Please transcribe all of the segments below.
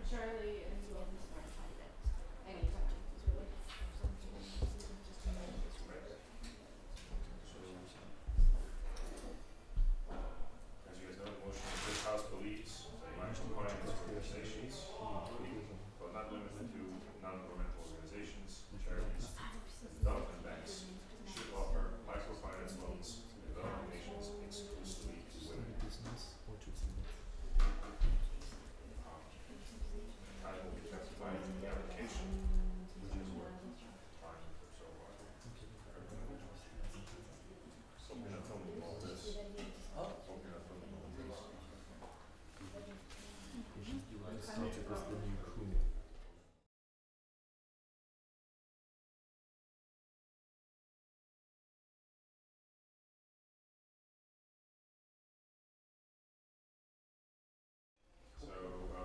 Charlie and you all smart candidate. Anytime. As you guys know, the motion of this House believes that non-compliance organizations, but not limited to non-governmental organizations, charities, and development banks, should offer microfinance loans to developing nations exclusively to women. Time will be specified in the application, which is worth time for so far. So we're gonna film all this. So we're gonna film all this.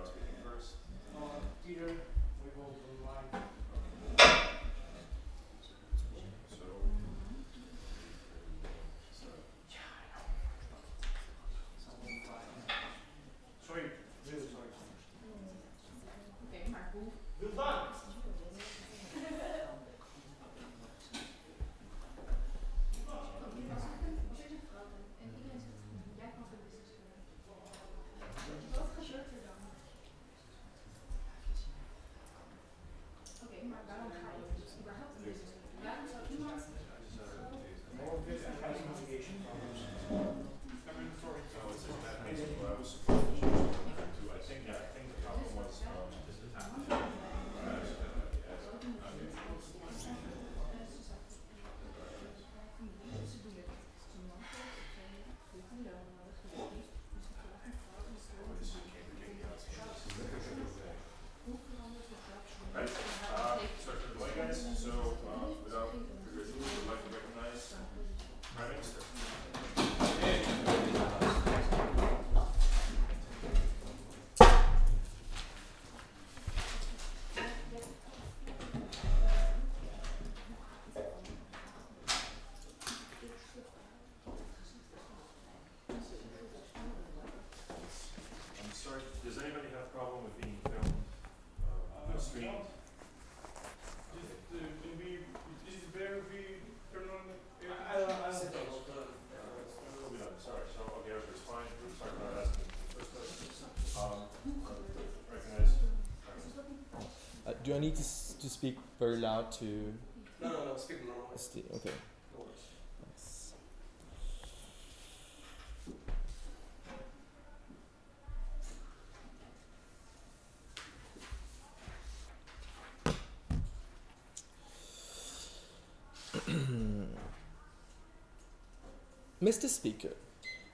Speaking first. Peter, we will online. Sorry, really sorry. Okay, Marco. Well done. Does anybody have a problem with being filmed, streamed? Is it better if we turn on the Sorry, so okay, it's fine. Sorry about asking the first question. Recognize. Do I need to speak very loud to? No, speak normal. Okay. No worries. Thanks. Mr. Speaker,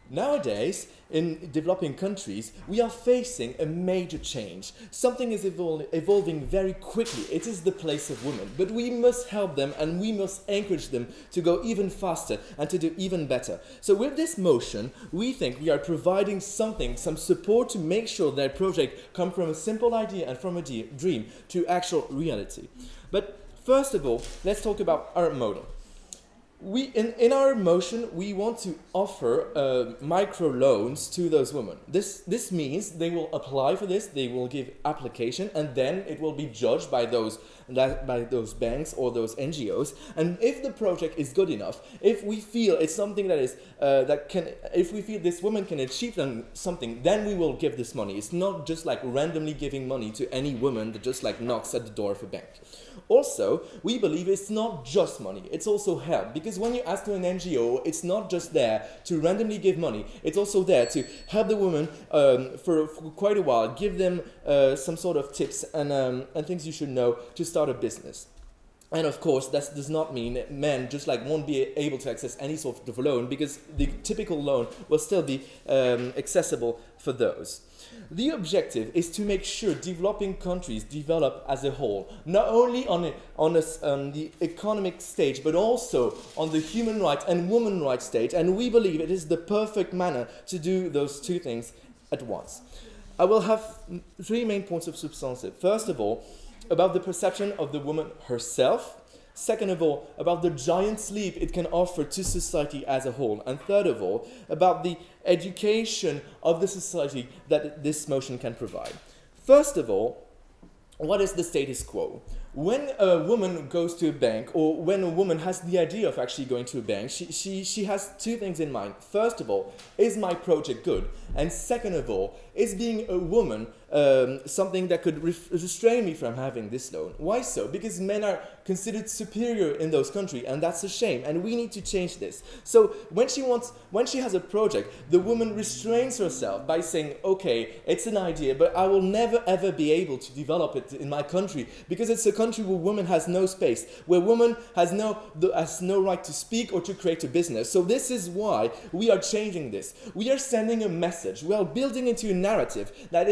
nowadays, in developing countries, we are facing a major change. Something is evolving very quickly. It is the place of women. But we must help them and we must encourage them to go even faster and to do even better. So with this motion, we think we are providing something, some support to make sure that project come from a simple idea and from a dream to actual reality. But first of all, let's talk about our model. In our motion, we want to offer micro loans to those women. This means they will apply for this, they will give application, and then it will be judged by those banks or those NGOs. And if the project is good enough, if we feel it's something that is if we feel this woman can achieve something, then we will give this money. It's not just like randomly giving money to any woman that just like knocks at the door of a bank. Also, we believe it's not just money, it's also help. Because when you ask to an NGO, it's not just there to randomly give money, it's also there to help the woman for quite a while, give them some sort of tips and things you should know to start a business. And of course, that does not mean that men just like won't be able to access any sort of loan, because the typical loan will still be accessible for those. The objective is to make sure developing countries develop as a whole, not only on the economic stage, but also on the human rights and women rights stage. And we believe it is the perfect manner to do those two things at once. I will have three main points of substance. First of all, about the perception of the woman herself. Second of all, about the giant leap it can offer to society as a whole. And third of all, about the education of the society that this motion can provide. First of all, what is the status quo? When a woman goes to a bank, or when a woman has the idea of actually going to a bank, she has two things in mind. First of all, is my project good? And second of all, is being a woman something that could restrain me from having this loan? Why so? Because men are considered superior in those countries, and that's a shame, and we need to change this. So when she has a project, the woman restrains herself by saying, okay, it's an idea, but I will never ever be able to develop it in my country, because it's a country where woman has no space, where woman has no right to speak or to create a business. So this is why we are changing this. We are sending a message. We are building into a narrative that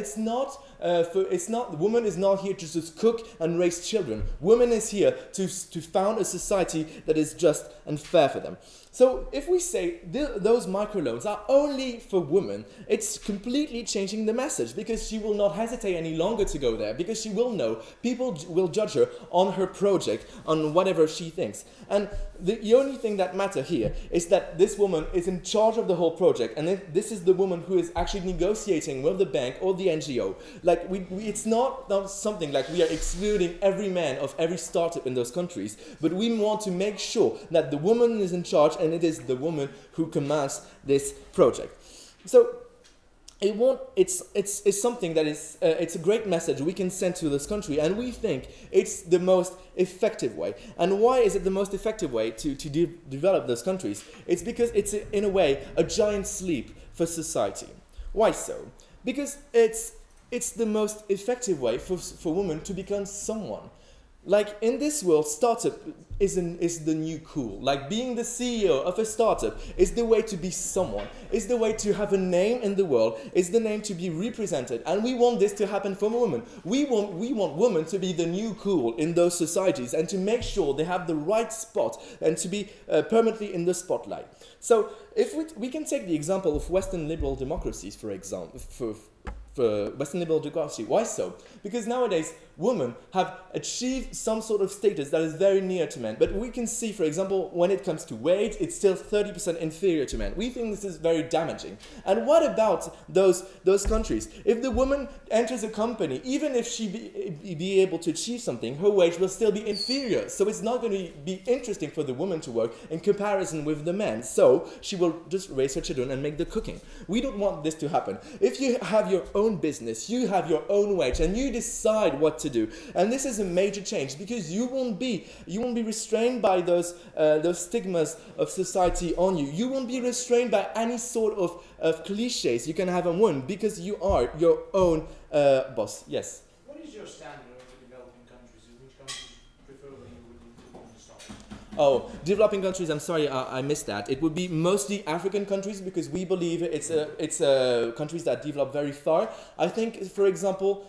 woman is not here to just cook and raise children. Woman is here to found a society that is just and fair for them. So if we say those microloans are only for women, it's completely changing the message, because she will not hesitate any longer to go there, because she will know people will judge her on her project, on whatever she thinks. And the only thing that matters here is that this woman is in charge of the whole project, and this is the woman who is actually negotiating with the bank or the NGO. Like it's not something like we are excluding every man of every startup in those countries, but we want to make sure that the woman is in charge, and it is the woman who commands this project. So it's something that is it's a great message we can send to this country, and we think it's the most effective way. And why is it the most effective way to develop those countries? It's because it's in a way a giant leap for society. Why so? Because it's the most effective way for women to become someone. Like in this world, startup is the new cool. Like being the CEO of a startup is the way to be someone, is the way to have a name in the world, is the name to be represented. And we want this to happen for women. We want women to be the new cool in those societies, and to make sure they have the right spot and to be permanently in the spotlight. So if we can take the example of Western liberal democracies, for example, for Western liberal democracy. Why so? Because nowadays women have achieved some sort of status that is very near to men. But we can see, for example, when it comes to wage, it's still 30% inferior to men. We think this is very damaging. And what about those countries? If the woman enters a company, even if she be able to achieve something, her wage will still be inferior. So it's not going to be interesting for the woman to work in comparison with the men. So she will just raise her children and make the cooking. We don't want this to happen. If you have your own business, you have your own wage, and you decide what to do. And this is a major change, because you won't be restrained by those stigmas of society on you. You won't be restrained by any sort of cliches you can have on women, because you are your own boss. Yes. What is your standard of developing countries? In which countries preferably you would start? Oh, developing countries, I'm sorry, I missed that. It would be mostly African countries, because we believe it's countries that develop very far. I think, for example,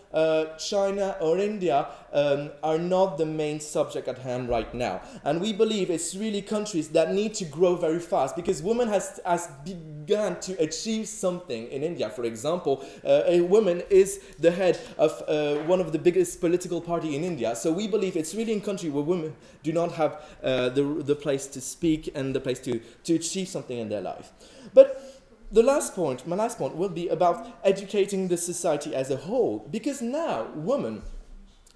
China or India are not the main subject at hand right now. And we believe it's really countries that need to grow very fast, because women has begun to achieve something in India. For example, a woman is the head of one of the biggest political party in India. So we believe it's really a country where women do not have the place to speak and the place to achieve something in their life. But my last point will be about educating the society as a whole, because now women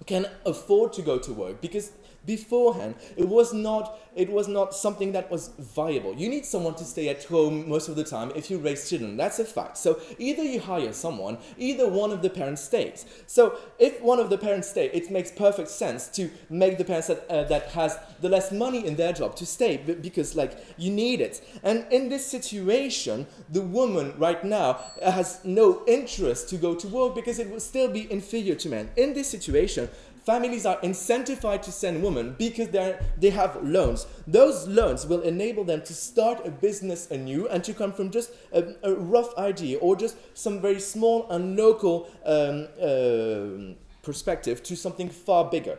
can afford to go to work, because beforehand it was not something that was viable. You need someone to stay at home most of the time if you raise children. That's a fact. So either you hire someone, either one of the parents stays. So if one of the parents stay, it makes perfect sense to make the parents that has the less money in their job to stay, because like you need it. And in this situation, the woman right now has no interest to go to work, because it will still be inferior to men. In this situation, families are incentivized to send women because they have loans. Those loans will enable them to start a business anew and to come from just a rough idea or just some very small and local perspective to something far bigger.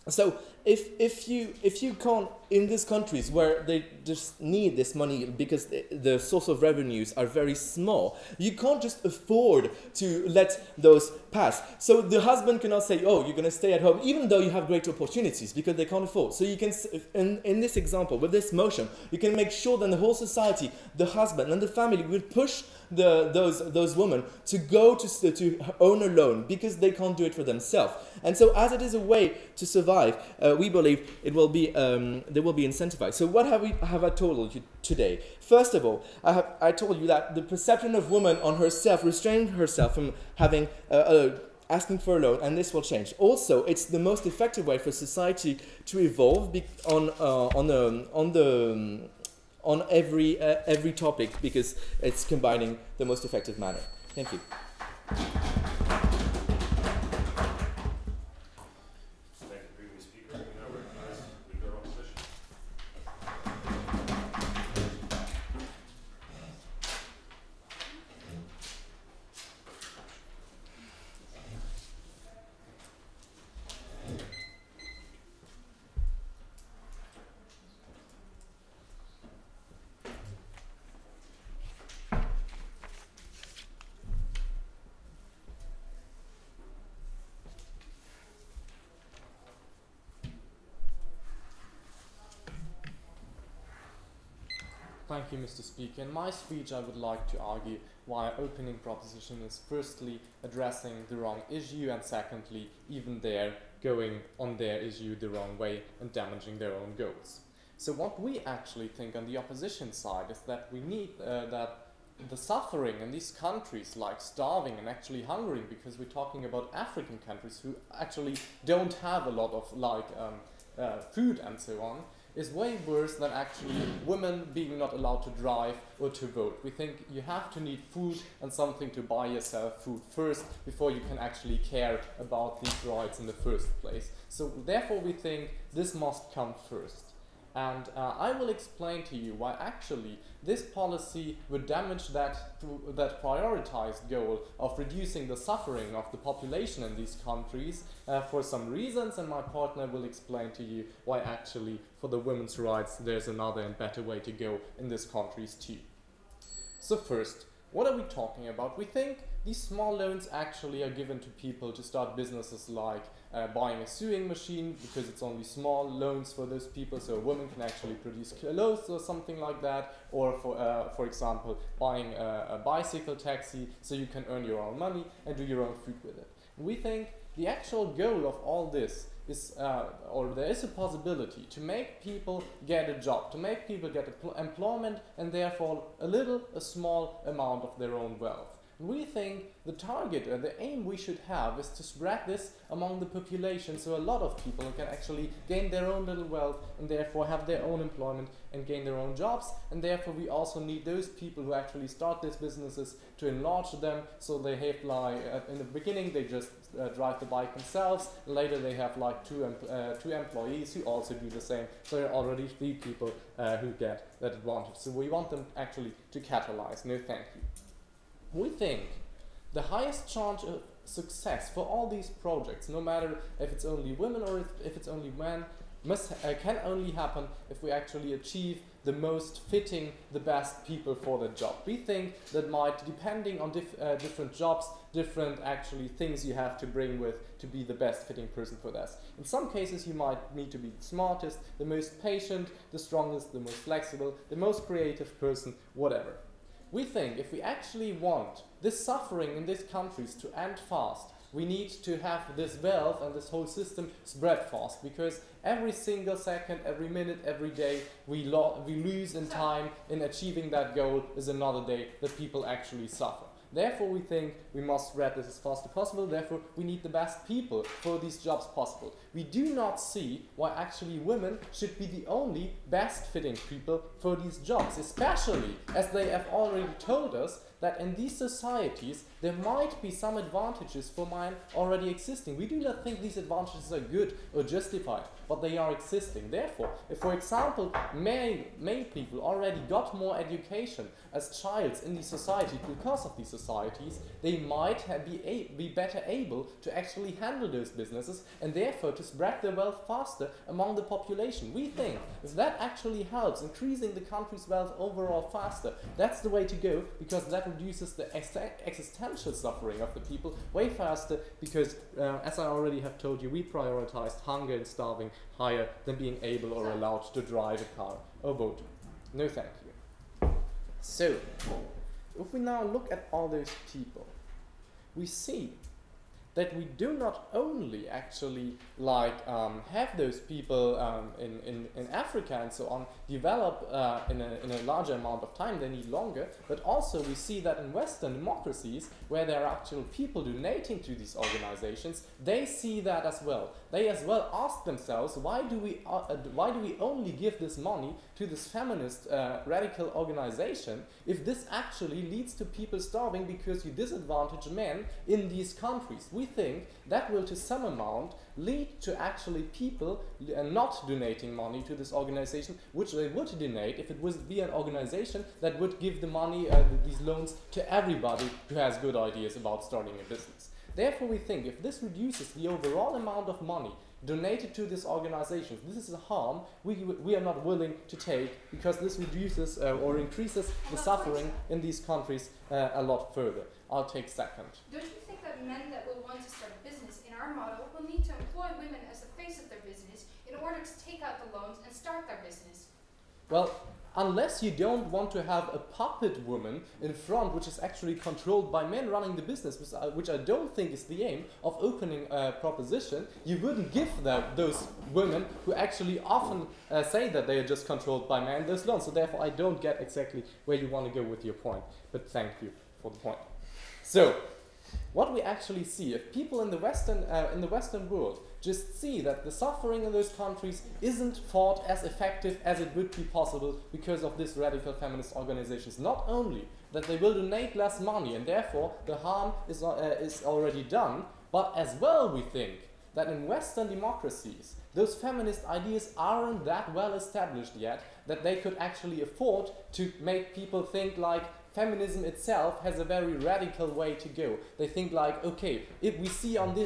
So if you can't, in these countries where they just need this money because the source of revenues are very small, you can't just afford to let those pass. So the husband cannot say, oh, you're going to stay at home, even though you have great opportunities, because they can't afford. So you can, in this example, with this motion, you can make sure that the whole society, the husband and the family will push those women to go to own a loan because they can't do it for themselves. And so as it is a way to survive, we believe it will be they will be incentivized. So what have I told you today? First of all, I told you that the perception of woman on herself, restraining herself from having asking for a loan, and this will change. Also, it's the most effective way for society to evolve on every topic, because it's combining the most effective manner. Thank you. Thank you, previous speaker. We now recognize leader of opposition. Thank you, Mr. Speaker. In my speech, I would like to argue why our opening proposition is firstly addressing the wrong issue, and secondly, even there, going on their issue the wrong way and damaging their own goals. So what we actually think on the opposition side is that we need that the suffering in these countries, like starving and actually hungry, because we're talking about African countries who actually don't have a lot of food and so on, is way worse than actually women being not allowed to drive or to vote. We think you have to need food and something to buy yourself food first before you can actually care about these rights in the first place. So therefore we think this must come first. And I will explain to you why actually this policy would damage that prioritized goal of reducing the suffering of the population in these countries for some reasons, and my partner will explain to you why actually for the women's rights there's another and better way to go in these countries too. So first, what are we talking about? We think these small loans actually are given to people to start businesses like buying a sewing machine, because it's only small loans for those people, so a woman can actually produce clothes or something like that, or for example, buying a bicycle taxi so you can earn your own money and do your own food with it. We think the actual goal of all this is, or there is a possibility to make people get a job, to make people get employment, and therefore a small amount of their own wealth. We think the target or the aim we should have is to spread this among the population, so a lot of people can actually gain their own little wealth and therefore have their own employment and gain their own jobs. And therefore we also need those people who actually start these businesses to enlarge them, so they have like in the beginning they just drive the bike themselves, later they have like two employees who also do the same, so there are already 3 people who get that advantage. So we want them actually to catalyze. No thank you. We think the highest chance of success for all these projects, no matter if it's only women or if it's only men, can only happen if we actually achieve the most fitting, the best people for the job. We think that might, depending on different jobs, different actually things you have to bring with to be the best fitting person for this. In some cases you might need to be the smartest, the most patient, the strongest, the most flexible, the most creative person, whatever. We think if we actually want this suffering in these countries to end fast, we need to have this wealth and this whole system spread fast, because every single second, every minute, every day we lose in time in achieving that goal is another day that people actually suffer. Therefore we think we must spread this as fast as possible, therefore we need the best people for these jobs possible. we do not see why actually women should be the only best fitting people for these jobs, especially as they have already told us that in these societies there might be some advantages for men already existing. We do not think these advantages are good or justified, but they are existing. Therefore, if for example male people already got more education as childs in these societies because of these societies, they might be better able to actually handle those businesses and therefore to spread their wealth faster among the population. We think if that actually helps increasing the country's wealth overall faster, that's the way to go, because that reduces the existential suffering of the people way faster, because as I already have told you, we prioritized hunger and starving higher than being able or allowed to drive a car or vote. No thank you. So, if we now look at all those people, we see that we do not only actually have those people in Africa and so on develop in a larger amount of time, they need longer, but also we see that in Western democracies where there are actual people donating to these organizations, they see that as well. They as well ask themselves, why do we only give this money to this feminist radical organization if this actually leads to people starving because you disadvantage men in these countries? We think that will to some amount lead to actually people not donating money to this organization, which they would donate if it would be an organization that would give the money, these loans to everybody who has good ideas about starting a business. Therefore, we think if this reduces the overall amount of money donated to these organizations, this is a harm we are not willing to take, because this reduces or increases the suffering in these countries a lot further. I'll take second. Don't you think that men that will want to start a business in our model will need to employ women as the face of their business in order to take out the loans and start their business? Well, unless you don't want to have a puppet woman in front which is actually controlled by men running the business, which I don't think is the aim of opening a proposition, you wouldn't give those women who actually often say that they are just controlled by men those loans. So therefore I don't get exactly where you want to go with your point, but thank you for the point. So, what we actually see, if people in the Western world just see that the suffering in those countries isn't fought as effective as it would be possible because of these radical feminist organizations, not only that they will donate less money and therefore the harm is already done, but as well we think that in Western democracies those feminist ideas aren't that well established yet that they could actually afford to make people think like feminism itself has a very radical way to go. They think like, okay, if we see on the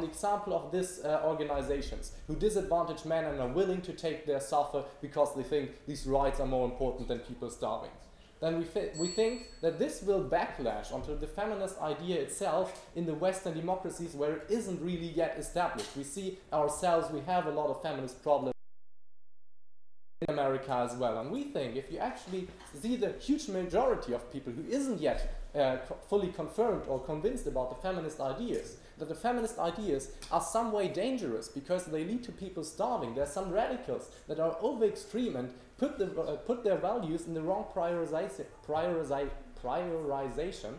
example of these organizations who disadvantage men and are willing to take their suffer because they think these rights are more important than people starving, then we think that this will backlash onto the feminist idea itself in the Western democracies where it isn't really yet established. We see ourselves, we have a lot of feminist problems in America as well, and we think if you actually see the huge majority of people who isn't yet fully confirmed or convinced about the feminist ideas, that the feminist ideas are some way dangerous because they lead to people starving. There are some radicals that are over extreme and put their values in the wrong prioritization.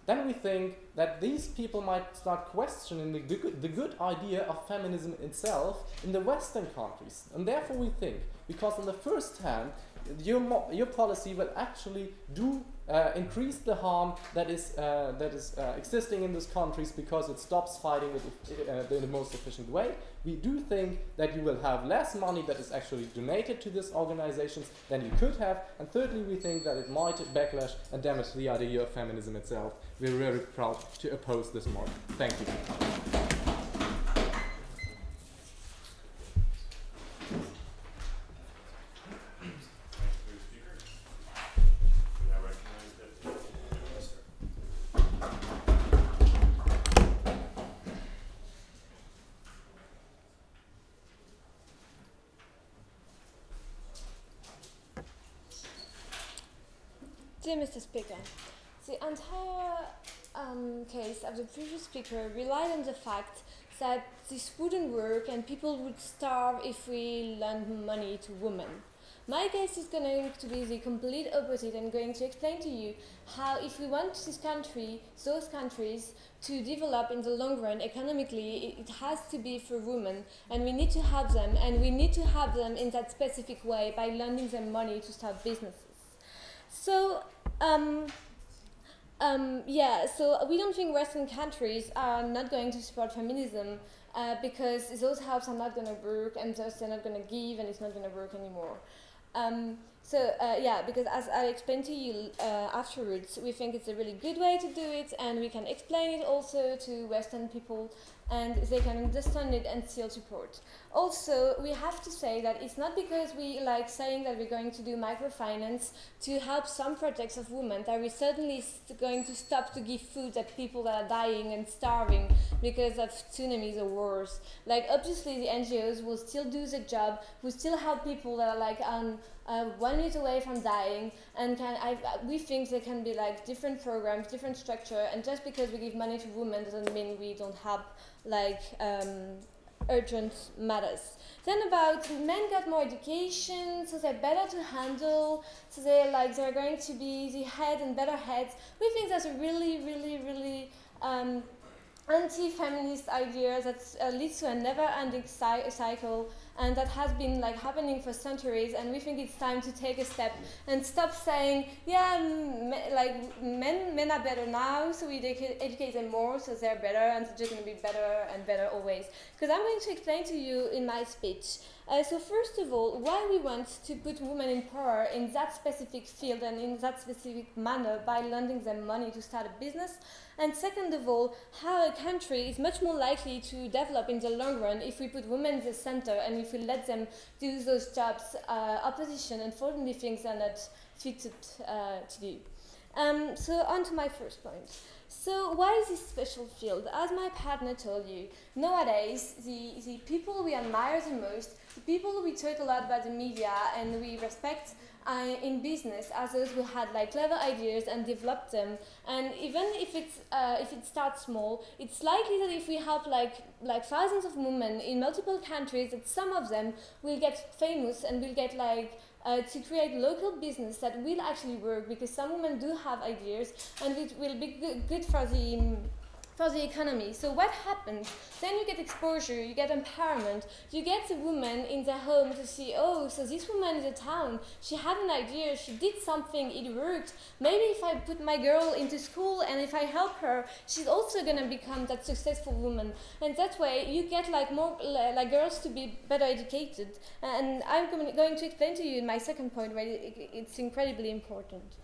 Then we think that these people might start questioning the good idea of feminism itself in the Western countries. And therefore we think, because on the first hand, your policy will actually increase the harm that is existing in these countries because it stops fighting it in the most efficient way. We do think that you will have less money that is actually donated to these organizations than you could have. And thirdly, we think that it might backlash and damage the idea of feminism itself. We're very proud to oppose this model. Thank you. Dear Mr. Speaker, the entire case of the previous speaker relied on the fact that this wouldn't work and people would starve if we lend money to women. My case is going to be the complete opposite. I'm going to explain to you how if we want this country, those countries, to develop in the long run economically, it has to be for women, and we need to have them, and we need to have them in that specific way by lending them money to start businesses. So, so we don't think Western countries are not going to support feminism because those helps are not going to work, and thus they're not going to give, and it's not going to work anymore. Because as I explained to you afterwards, we think it's a really good way to do it, and we can explain it also to Western people, and they can understand it and still support. Also, we have to say that it's not because we like saying that we're going to do microfinance to help some projects of women that we're certainly going to stop to give food to people that are dying and starving because of tsunamis or wars. Like, obviously the NGOs will still do the job, will still help people that are like 1 minute away from dying, and we think there can be like different programs, different structure, and just because we give money to women doesn't mean we don't help like urgent matters. Then about men got more education, so they're better to handle, so they're going to be the head and better heads. We think that's a really anti-feminist idea that leads to a never-ending cycle, and that has been like happening for centuries, and we think it's time to take a step and stop saying, yeah, men are better now, so we educate them more, so they're better, and they're just going to be better and better always. Because I'm going to explain to you in my speech. So first of all, why we want to put women in power in that specific field and in that specific manner by lending them money to start a business. And second of all, how a country is much more likely to develop in the long run if we put women in the center and if we let them do those jobs opposition and fortunately things are not fitted to do. So on to my first point. So why is this special field? As my partner told you, nowadays the people we admire the most, the people we talk a lot about the media and we respect in business are those who had like clever ideas and developed them. And even if it starts small, it's likely that if we help like thousands of women in multiple countries, that some of them will get famous and will get to create local business that will actually work, because some women do have ideas and it will be good for the economy. So what happens? Then you get exposure, you get empowerment, you get the woman in their home to see, oh, so this woman in the town, she had an idea, she did something, it worked. Maybe if I put my girl into school and if I help her, she's also going to become that successful woman. And that way you get like more like girls to be better educated. And I'm going to explain to you in my second point why it's incredibly important.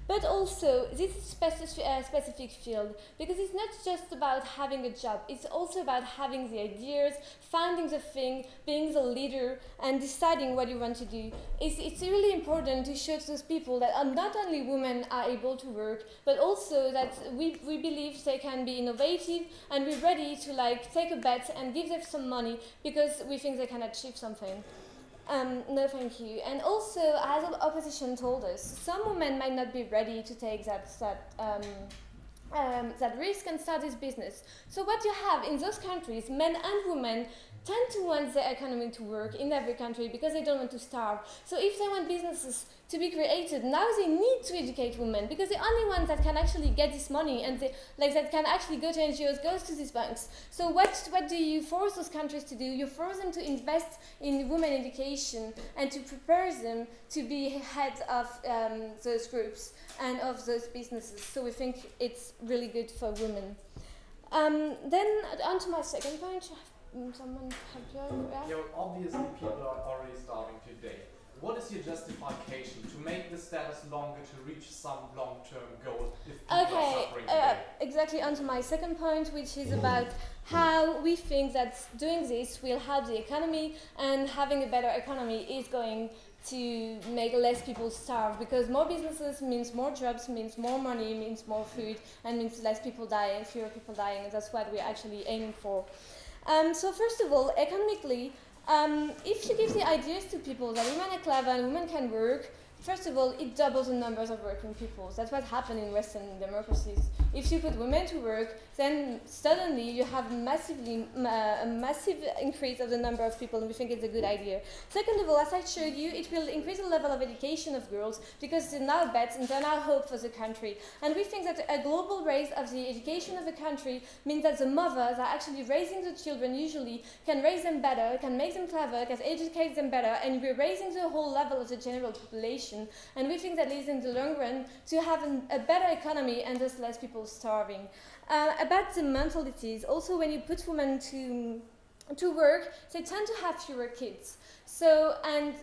But also, this is a specific field, because it's not just about having a job, it's also about having the ideas, finding the thing, being the leader, and deciding what you want to do. It's really important to show to those people that not only women are able to work, but also that we believe they can be innovative, and we're ready to like take a bet and give them some money, because we think they can achieve something. No, thank you. And also, as the opposition told us, some women might not be ready to take that risk and start this business. So what you have in those countries, men and women tend to want the economy to work in every country because they don't want to starve. So if they want businesses to be created, now they need to educate women, because the only ones that can actually get this money and that can actually go to NGOs goes to these banks. So what do you force those countries to do? You force them to invest in women education and to prepare them to be head of those groups and of those businesses. So we think it's really good for women. Then on to my second point. Someone help you? Yeah, obviously people are already starving today. What is your justification to make the status longer to reach some long-term goal if people are suffering today? Exactly onto my second point, which is about how we think that doing this will help the economy, and having a better economy is going to make less people starve, because more businesses means more jobs, means more money, means more food, and means less people dying, fewer people dying, and that's what we're actually aiming for. So first of all, economically, if you give the ideas to people that women are clever and women can work, first of all, it doubles the numbers of working people. That's what happened in Western democracies. if you put women to work, then suddenly you have a massive increase of the number of people, and we think it's a good idea. Second of all, as I showed you, it will increase the level of education of girls because they're now bets and they're now hope for the country. And we think that a global raise of the education of the country means that the mothers are actually raising the children usually, can raise them better, can make them clever, can educate them better, and we're raising the whole level of the general population. And we think that leads in the long run to have a better economy and thus less people starving. About the mentalities, also when you put women to work, they tend to have fewer kids. So and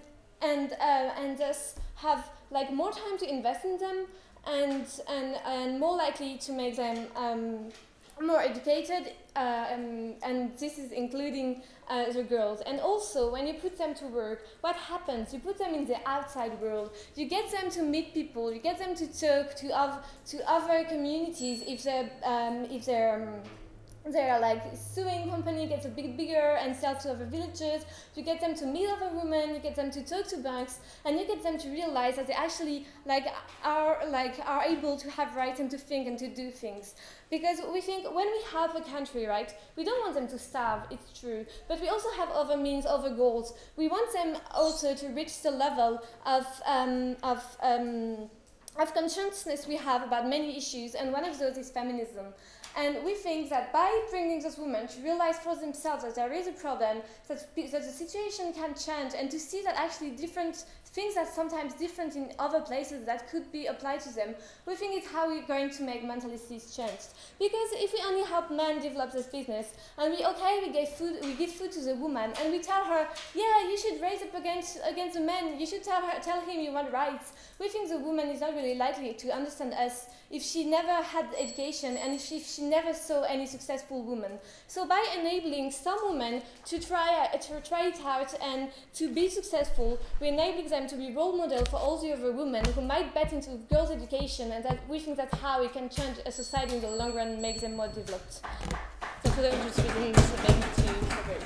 thus have like more time to invest in them and more likely to make them more educated, and this is including the girls. And also, when you put them to work, what happens? You put them in the outside world. You get them to meet people. You get them to talk to other communities. If they're like sewing company gets a bit bigger and sells to other villages, you get them to meet other women, you get them to talk to banks, and you get them to realize that they actually are able to have rights and to think and to do things. Because we think when we help a country, right, we don't want them to starve, it's true, but we also have other means, other goals. We want them also to reach the level of consciousness we have about many issues, and one of those is feminism. And we think that by bringing those women to realize for themselves that there is a problem, that the situation can change, and to see that actually different things are sometimes different in other places that could be applied to them, we think it's how we're going to make mentalities change. Because if we only help men develop this business, and we give food to the woman, and we tell her, yeah, you should raise up against the men, you should tell him you want rights, we think the woman is not really likely to understand us if she never had education and if she never saw any successful woman. So by enabling some women to try it out and to be successful, we're enabling them to be role model for all the other women who might bet into girls' education, and that we think that's how we can change a society in the long run and make them more developed. So for those reasons, it's a big to propose.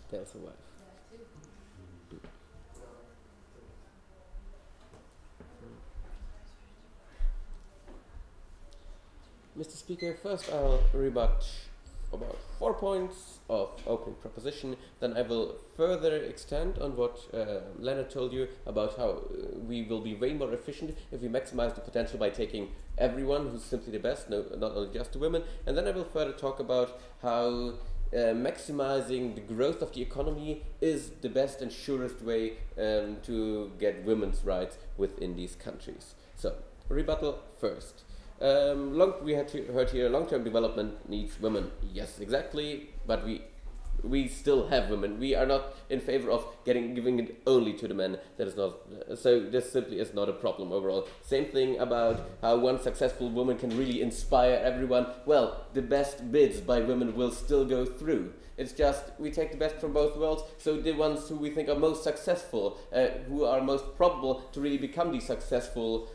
There's a wife. Mr. Speaker, first I'll rebut about 4 points of opening proposition, then I will further extend on what Leonard told you about how we will be way more efficient if we maximize the potential by taking everyone who's simply the best, not only just the women, and then I will further talk about how maximizing the growth of the economy is the best and surest way to get women's rights within these countries. So, rebuttal first. We had heard here long-term development needs women. Yes, exactly, but we still have women. We are not in favor of giving it only to the men. That is not, so this simply is not a problem overall. Same thing about how one successful woman can really inspire everyone. Well, the best bids by women will still go through. It's just we take the best from both worlds, so the ones who we think are most successful, who are most probable to really become these successful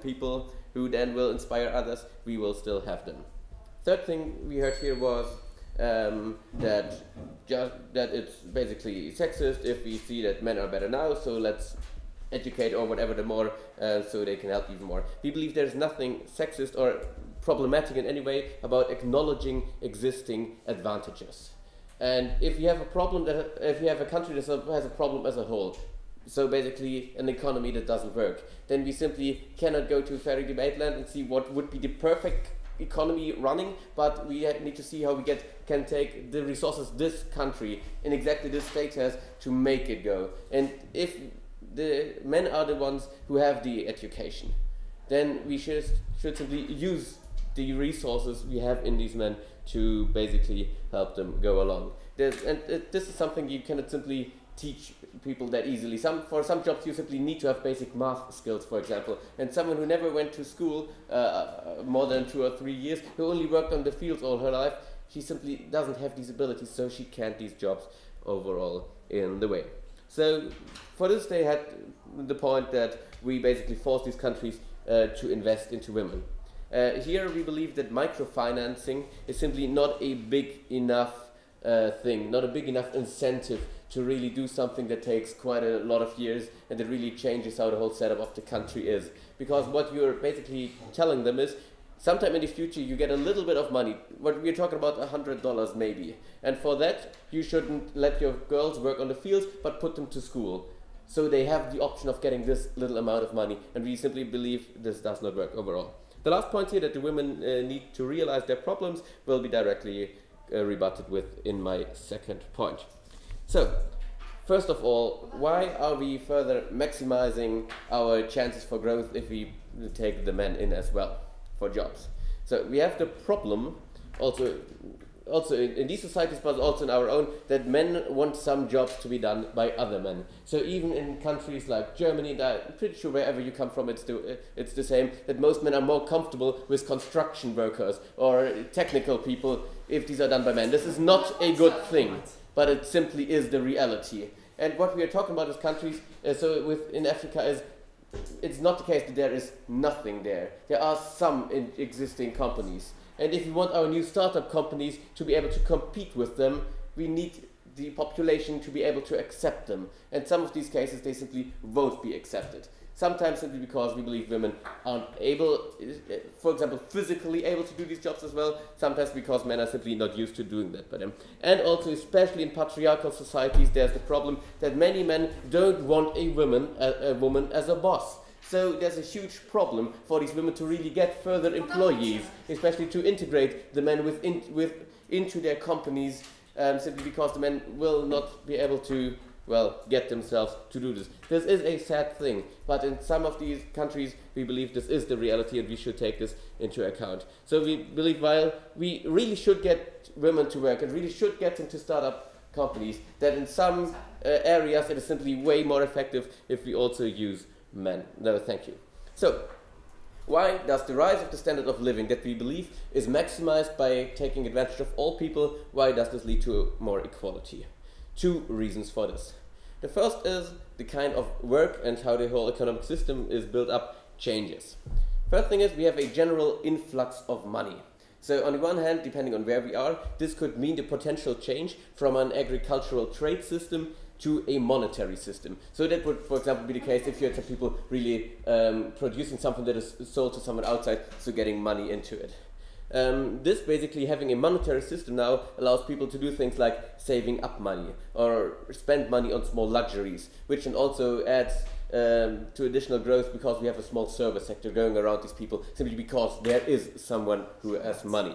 people who then will inspire others, we will still have them. Third thing we heard here was that it's basically sexist if we see that men are better now, so let's educate or whatever them more so they can help even more. We believe there's nothing sexist or problematic in any way about acknowledging existing advantages. And if you have a problem, if you have a country that has a problem as a whole, so basically an economy that doesn't work, then we simply cannot go to fairy debate land and see what would be the perfect economy running, but we need to see how we can take the resources this country in exactly this state has to make it go. And if the men are the ones who have the education, then we should simply use the resources we have in these men to basically help them go along. This is something you cannot simply teach people that easily. For some jobs you simply need to have basic math skills, for example. And someone who never went to school more than 2 or 3 years, who only worked on the fields all her life, she simply doesn't have these abilities, so she can't these jobs overall in the way. So for this they had the point that we basically force these countries to invest into women. Here we believe that microfinancing is simply not a big enough thing, not a big enough incentive to really do something that takes quite a lot of years and that really changes how the whole setup of the country is. Because what you're basically telling them is, sometime in the future you get a little bit of money, what we're talking about $100 maybe, and for that you shouldn't let your girls work on the fields but put them to school. So they have the option of getting this little amount of money, and we simply believe this does not work overall. The last point here, that the women need to realize their problems, will be directly rebutted with in my second point. So, first of all, why are we further maximizing our chances for growth if we take the men in as well for jobs? So we have the problem also in these societies, but also in our own, that men want some jobs to be done by other men. So even in countries like Germany, and I'm pretty sure wherever you come from it's the same, that most men are more comfortable with construction workers or technical people if these are done by men. This is not a good thing, but it simply is the reality. And what we are talking about is countries, in Africa, it's not the case that there is nothing there. There are some existing companies. And if we want our new startup companies to be able to compete with them, we need the population to be able to accept them. And some of these cases, they simply won't be accepted. Sometimes simply because we believe women aren't able, for example, physically able to do these jobs as well. Sometimes because men are simply not used to doing that by them. And also, especially in patriarchal societies, there's the problem that many men don't want a woman as a boss. So there's a huge problem for these women to really get further employees, especially to integrate the men into their companies, simply because the men will not be able to, get themselves to do this. This is a sad thing, but in some of these countries we believe this is the reality and we should take this into account. So we believe while we really should get women to work and really should get them to start up companies, that in some areas it is simply way more effective if we also use men. No, thank you. So, why does the rise of the standard of living that we believe is maximized by taking advantage of all people, why does this lead to more equality? 2 reasons for this. The first is the kind of work and how the whole economic system is built up changes. First thing is we have a general influx of money. So on the one hand, depending on where we are, this could mean the potential change from an agricultural trade system to a monetary system. So that would, for example, be the case if you had some people really producing something that is sold to someone outside, so getting money into it. This basically, having a monetary system now, allows people to do things like saving up money or spend money on small luxuries, which then also adds to additional growth because we have a small service sector going around these people, simply because there is someone who has money.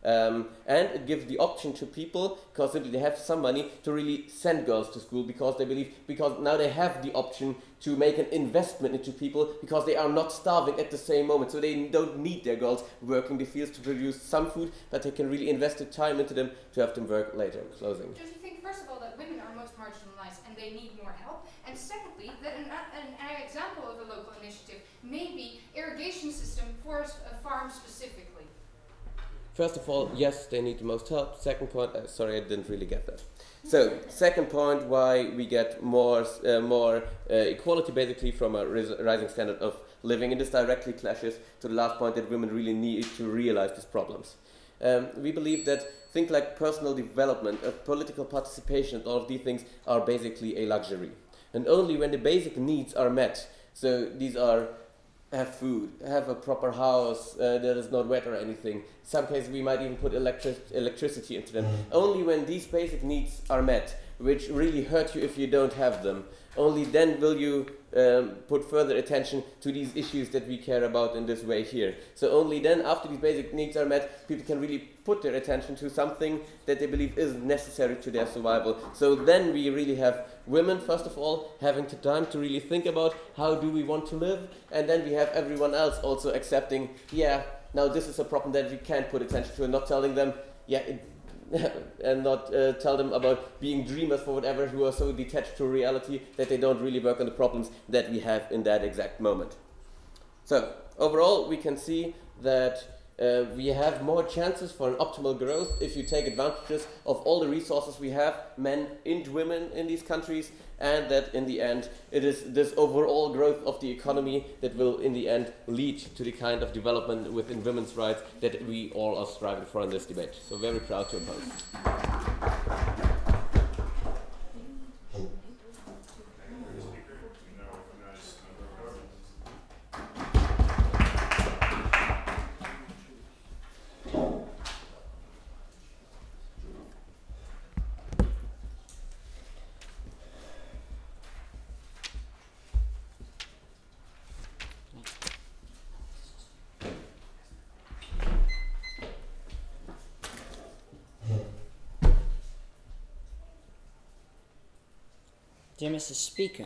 And it gives the option to people, because simply they have some money, to really send girls to school because they believe, because now they have the option to make an investment into people because they are not starving at the same moment. So they don't need their girls working the fields to produce some food, but they can really invest the time into them to have them work later. Closing. Do you think, first of all, that women are most marginalized and they need more help? And secondly, that an example of a local initiative may be irrigation system for a farm specifically. First of all, yes, they need the most help. Second point, sorry, I didn't really get that. So, second point, why we get more equality basically from a rising standard of living, and this directly clashes to the last point that women really need to realize these problems. We believe that things like personal development, political participation, and all of these things are basically a luxury. And only when the basic needs are met, so these are have food, have a proper house that is not wet or anything. In some cases we might even put electricity into them. Only when these basic needs are met, which really hurt you if you don't have them. Only then will you put further attention to these issues that we care about in this way here. So only then, after these basic needs are met, people can really put their attention to something that they believe is necessary to their survival. So then we really have women, first of all, having the time to really think about how do we want to live, and then we have everyone else also accepting, yeah, now this is a problem that we can't put attention to, and not telling them, yeah, and not tell them about being dreamers for whatever, who are so detached to reality that they don't really work on the problems that we have in that exact moment. So overall, we can see that we have more chances for an optimal growth if you take advantages of all the resources we have, men and women in these countries, and that in the end it is this overall growth of the economy that will in the end lead to the kind of development within women's rights that we all are striving for in this debate. So very proud to oppose. Dear Mr. Speaker,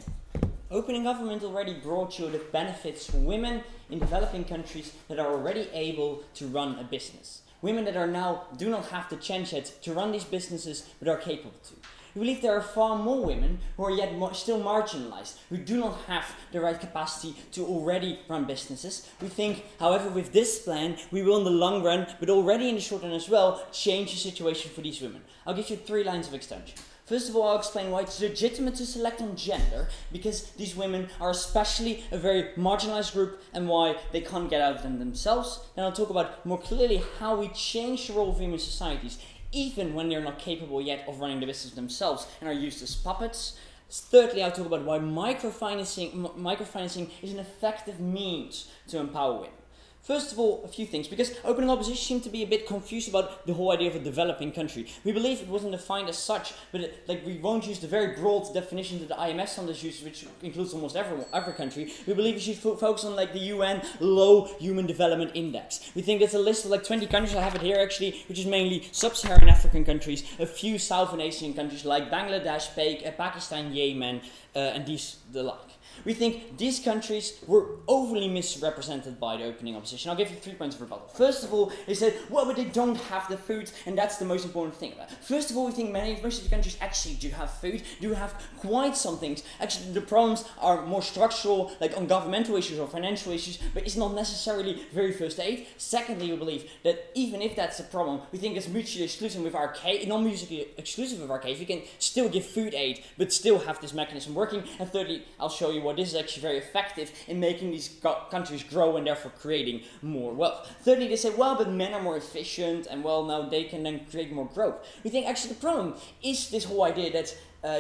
opening government already brought you the benefits for women in developing countries that are already able to run a business. Women that are now do not have the chance yet to run these businesses but are capable to. We believe there are far more women who are yet still marginalized, who do not have the right capacity to already run businesses. We think, however, with this plan, we will in the long run, but already in the short run as well, change the situation for these women. I'll give you 3 lines of extension. First of all, I'll explain why it's legitimate to select on gender, because these women are especially a very marginalized group and why they can't get out of them themselves. Then I'll talk about more clearly how we change the role of women in societies, even when they're not capable yet of running the business themselves and are used as puppets. Thirdly, I'll talk about why microfinancing is an effective means to empower women. First of all, a few things, because opening opposition seemed to be a bit confused about the whole idea of a developing country. We believe it wasn't defined as such, but we won't use the very broad definition that the IMF sometimes uses, which includes almost every country. We believe we should focus on the UN Low Human Development Index. We think there's a list of 20 countries, I have it here actually, which is mainly sub-Saharan African countries, a few South Asian countries like Bangladesh, Pakistan, Yemen, and the like. We think these countries were overly misrepresented by the opening opposition. I'll give you 3 points of rebuttal. First of all, they said, well, but they don't have the food, and that's the most important thing about it. First of all, we think most of the countries actually do have food, do have quite some things. Actually, the problems are more structural, like on governmental issues or financial issues, but it's not necessarily very first aid. Secondly, we believe that even if that's a problem, we think it's mutually exclusive with our case, not mutually exclusive with our case. We can still give food aid, but still have this mechanism working. And thirdly, I'll show you what this is actually very effective in making these countries grow and therefore creating more wealth. Thirdly, they say, well, but men are more efficient and well, now they can then create more growth. We think actually the problem is this whole idea that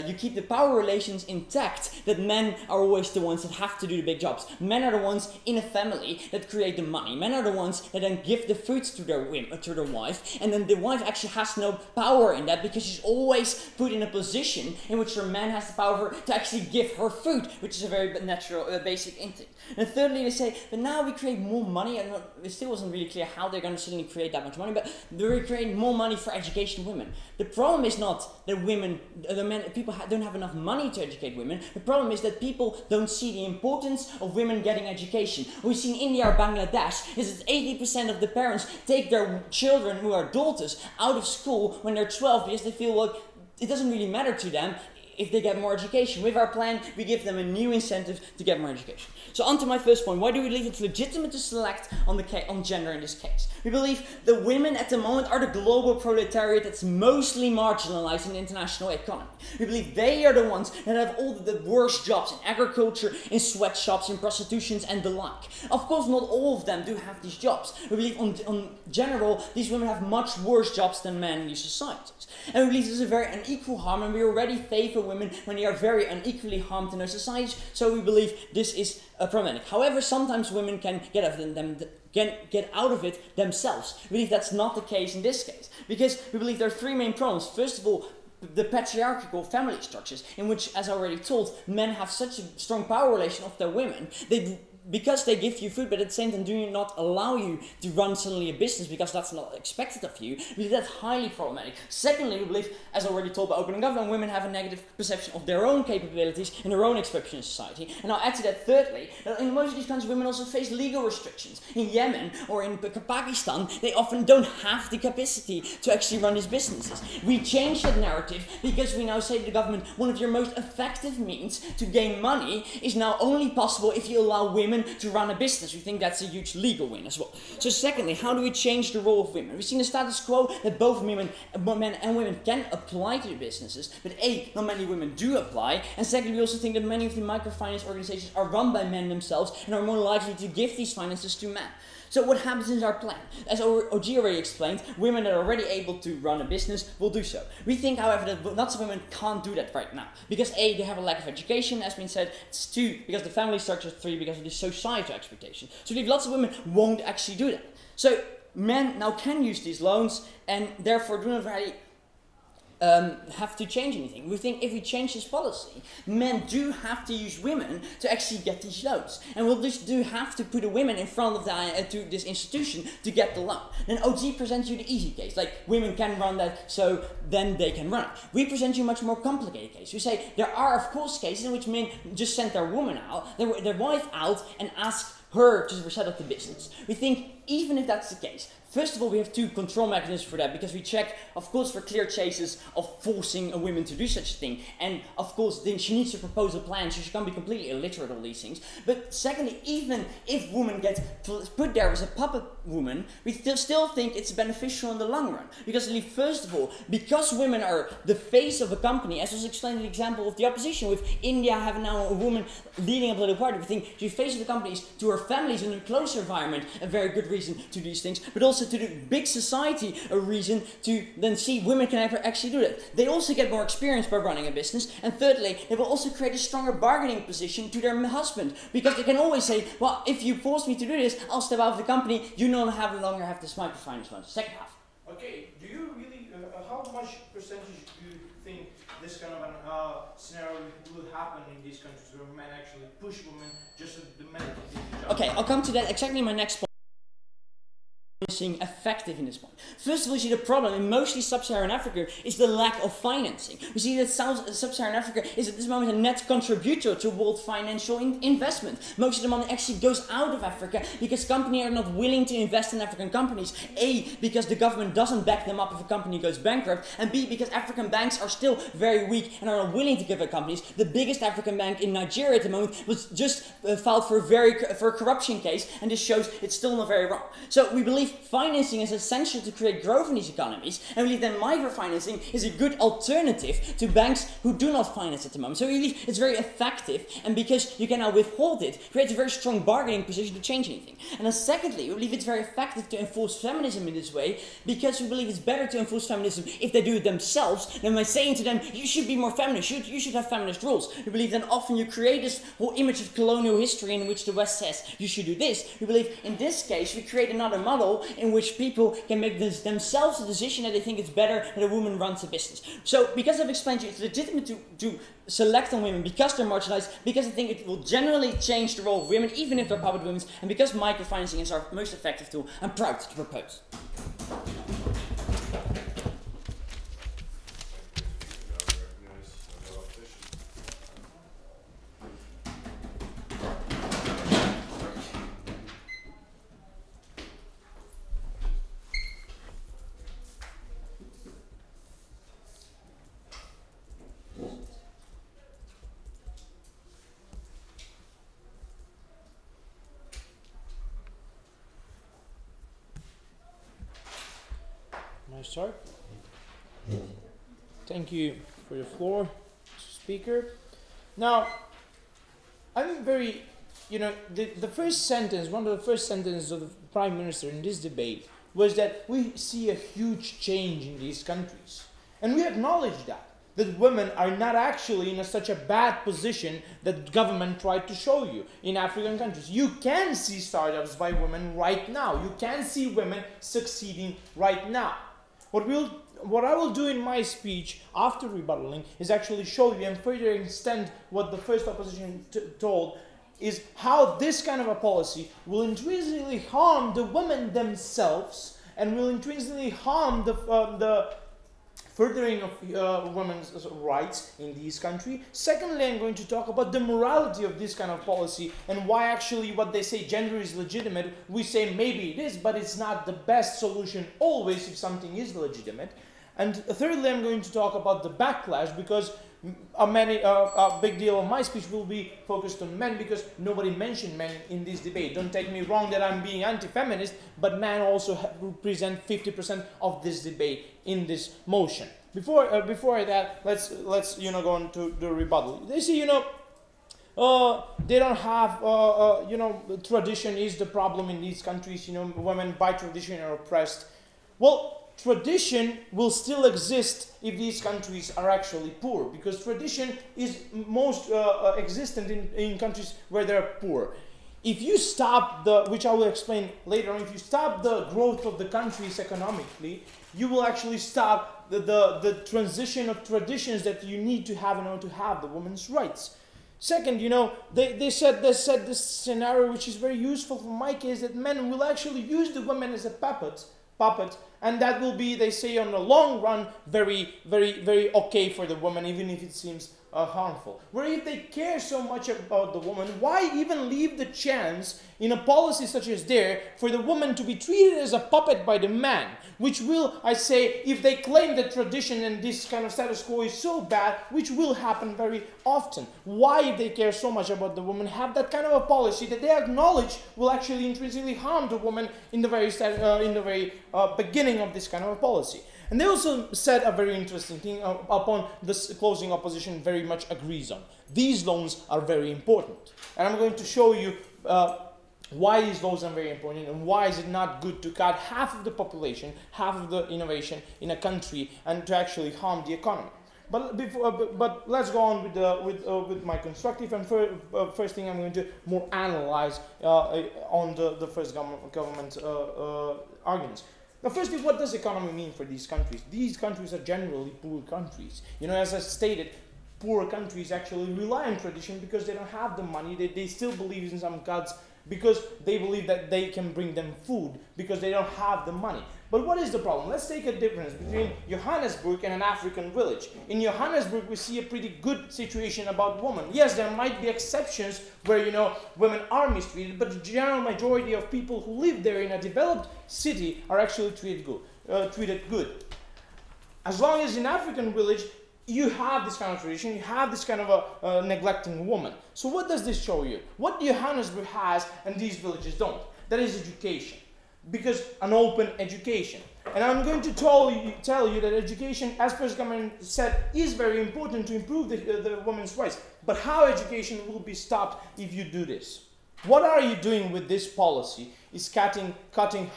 you keep the power relations intact, that men are always the ones that have to do the big jobs. Men are the ones in a family that create the money. Men are the ones that then give the food to their wife, and then the wife actually has no power in that because she's always put in a position in which her man has the power to actually give her food, which is a very natural, basic instinct. And thirdly, they say, but now we create more money, and it still wasn't really clear how they're going to suddenly create that much money, but they're creating more money for education of women. The problem is not that people don't have enough money to educate women. The problem is that people don't see the importance of women getting education. What we see in India or Bangladesh is that 80% of the parents take their children, who are daughters, out of school when they're 12 because they feel like it doesn't really matter to them if they get more education. With our plan, we give them a new incentive to get more education. So on to my first point. Why do we believe it's legitimate to select on gender in this case? We believe the women at the moment are the global proletariat that's mostly marginalized in the international economy. We believe they are the ones that have all the worst jobs in agriculture, in sweatshops, in prostitutions and the like. Of course, not all of them do have these jobs. We believe on general, these women have much worse jobs than men in these societies. And we believe this is a very unequal harm, and we already favor women when they are very unequally harmed in our societies, so we believe this is problematic. However, sometimes women can get out of it themselves. We believe that's not the case in this case, because we believe there are 3 main problems. First of all, the patriarchal family structures in which, as I already told, men have such a strong power relation of their women. Because they give you food, but at the same time do not allow you to run suddenly a business because that's not expected of you, we believe that's highly problematic. Secondly, we believe, as already told by Open Government, women have a negative perception of their own capabilities and their own expression in society. And I'll add to that thirdly, that in most of these countries women also face legal restrictions. In Yemen or in Pakistan, they often don't have the capacity to actually run these businesses. We change that narrative because we now say to the government, one of your most effective means to gain money is now only possible if you allow women to run a business. We think that's a huge legal win as well. So secondly, how do we change the role of women? We've seen the status quo that both men and women can apply to the businesses, but A, not many women do apply, and secondly, we also think that many of the microfinance organizations are run by men themselves and are more likely to give these finances to men. So what happens in our plan? As OG already explained, women that are already able to run a business will do so. We think, however, that lots of women can't do that right now. Because A, they have a lack of education, as been said. It's 2, because the family structure. 3, because of the societal expectation. So we believe lots of women won't actually do that. So men now can use these loans and therefore do not really have to change anything. We think if we change this policy, men do have to use women to actually get these loans. And we'll just do have to put the women in front of to this institution to get the loan. Then OG presents you the easy case, like women can run that, so then they can run it. We present you a much more complicated case. We say there are of course cases in which men just send their woman out, their wife out, and ask her to set up the business. We think even if that's the case, first of all, we have 2 control mechanisms for that, because we check, of course, for clear cases of forcing a woman to do such a thing. And, of course, then she needs to propose a plan, so she can't be completely illiterate on these things. But secondly, even if women get put there as a puppet woman, we still think it's beneficial in the long run. Because, first of all, because women are the face of a company, as was explained in the example of the opposition, with India having now a woman leading a political party, we think the face of the company is to her families in a closer environment a very good reason to do these things, but also to the big society a reason to then see women can actually do that. They also get more experience by running a business, and thirdly, they will also create a stronger bargaining position to their husband, because they can always say, well, if you force me to do this, I'll step out of the company, you no longer have this microfinance loan. Second half. Okay, do you really, how much percentage do you think this kind of an scenario will happen in these countries where men actually push women just so the men can do the job? Okay, I'll come to that exactly in my next point. Effective in this point. First of all, you see the problem in mostly sub-Saharan Africa is the lack of financing. We see that sub-Saharan Africa is at this moment a net contributor to world financial investment. Most of the money actually goes out of Africa because companies are not willing to invest in African companies. A, because the government doesn't back them up if a company goes bankrupt, and B, because African banks are still very weak and are not willing to give their companies. The biggest African bank in Nigeria at the moment was just filed for a corruption case, and this shows it's still not very wrong. So we believe financing is essential to create growth in these economies, and we believe that microfinancing is a good alternative to banks who do not finance at the moment. So we believe it's very effective, and because you can now withhold it, creates a very strong bargaining position to change anything. And then secondly, we believe it's very effective to enforce feminism in this way, because we believe it's better to enforce feminism if they do it themselves than by saying to them, you should be more feminist, you should have feminist rules. We believe that often you create this whole image of colonial history in which the West says you should do this. We believe in this case we create another model in which people can make themselves a decision that they think it's better that a woman runs a business. So, because I've explained to you, it's legitimate to select on women because they're marginalized, because I think it will generally change the role of women, even if they're public women, and because microfinancing is our most effective tool, I'm proud to propose. Start. Thank you for the floor, Speaker. Now, I'm very, the first sentence, one of the first sentences of the Prime Minister in this debate was that we see a huge change in these countries. And we acknowledge that women are not actually in such a bad position that government tried to show you in African countries. You can see startups by women right now. You can see women succeeding right now. What I will do in my speech after rebuttaling is actually show you and further extend what the first opposition told, is how this kind of a policy will intrinsically harm the women themselves and will intrinsically harm the furthering of women's rights in this country. Secondly, I'm going to talk about the morality of this kind of policy and why actually what they say gender is legitimate, we say maybe it is, but it's not the best solution always if something is legitimate. And thirdly, I'm going to talk about the backlash, because a big deal of my speech will be focused on men, because nobody mentioned men in this debate. Don't take me wrong that I'm being anti-feminist, but men also represent 50% of this debate in this motion. Before that, let's go on to the rebuttal. They say, they don't have, tradition is the problem in these countries. Women by tradition are oppressed. Well, tradition will still exist if these countries are actually poor, because tradition is most existent in countries where they're poor. If you stop which I will explain later on, if you stop the growth of the countries economically, you will actually stop the transition of traditions that you need to have in order to have the women's rights. Second, they said this scenario, which is very useful for my case, that men will actually use the women as a puppet, and that will be, they say, on the long run, very, very, very okay for the woman, even if it seems harmful. Where if they care so much about the woman, why even leave the chance in a policy such as there for the woman to be treated as a puppet by the man, which will, I say, if they claim that tradition and this kind of status quo is so bad, which will happen very often. Why, if they care so much about the woman, have that kind of a policy that they acknowledge will actually intrinsically harm the woman in the very beginning of this kind of a policy? And they also said a very interesting thing upon this closing opposition very much agrees on. These loans are very important. And I'm going to show you why these loans are very important and why is it not good to cut half of the population, half of the innovation in a country and to actually harm the economy. But let's go on with my constructive, and first thing I'm going to more analyze on the first government arguments. Now, firstly, what does economy mean for these countries? These countries are generally poor countries. As I stated, poor countries actually rely on tradition because they don't have the money. They still believe in some gods because they believe that they can bring them food because they don't have the money. But what is the problem? Let's take a difference between Johannesburg and an African village. In Johannesburg, we see a pretty good situation about women. Yes, there might be exceptions where, women are mistreated, but the general majority of people who live there in a developed city are actually treated good. As long as in African village, you have this kind of tradition, you have this kind of a neglecting woman. So what does this show you? What Johannesburg has and these villages don't. That is education. Because an open education. And I'm going to tell you that education, as first government said, is very important to improve the women's rights. But how education will be stopped if you do this? What are you doing with this policy? Is cutting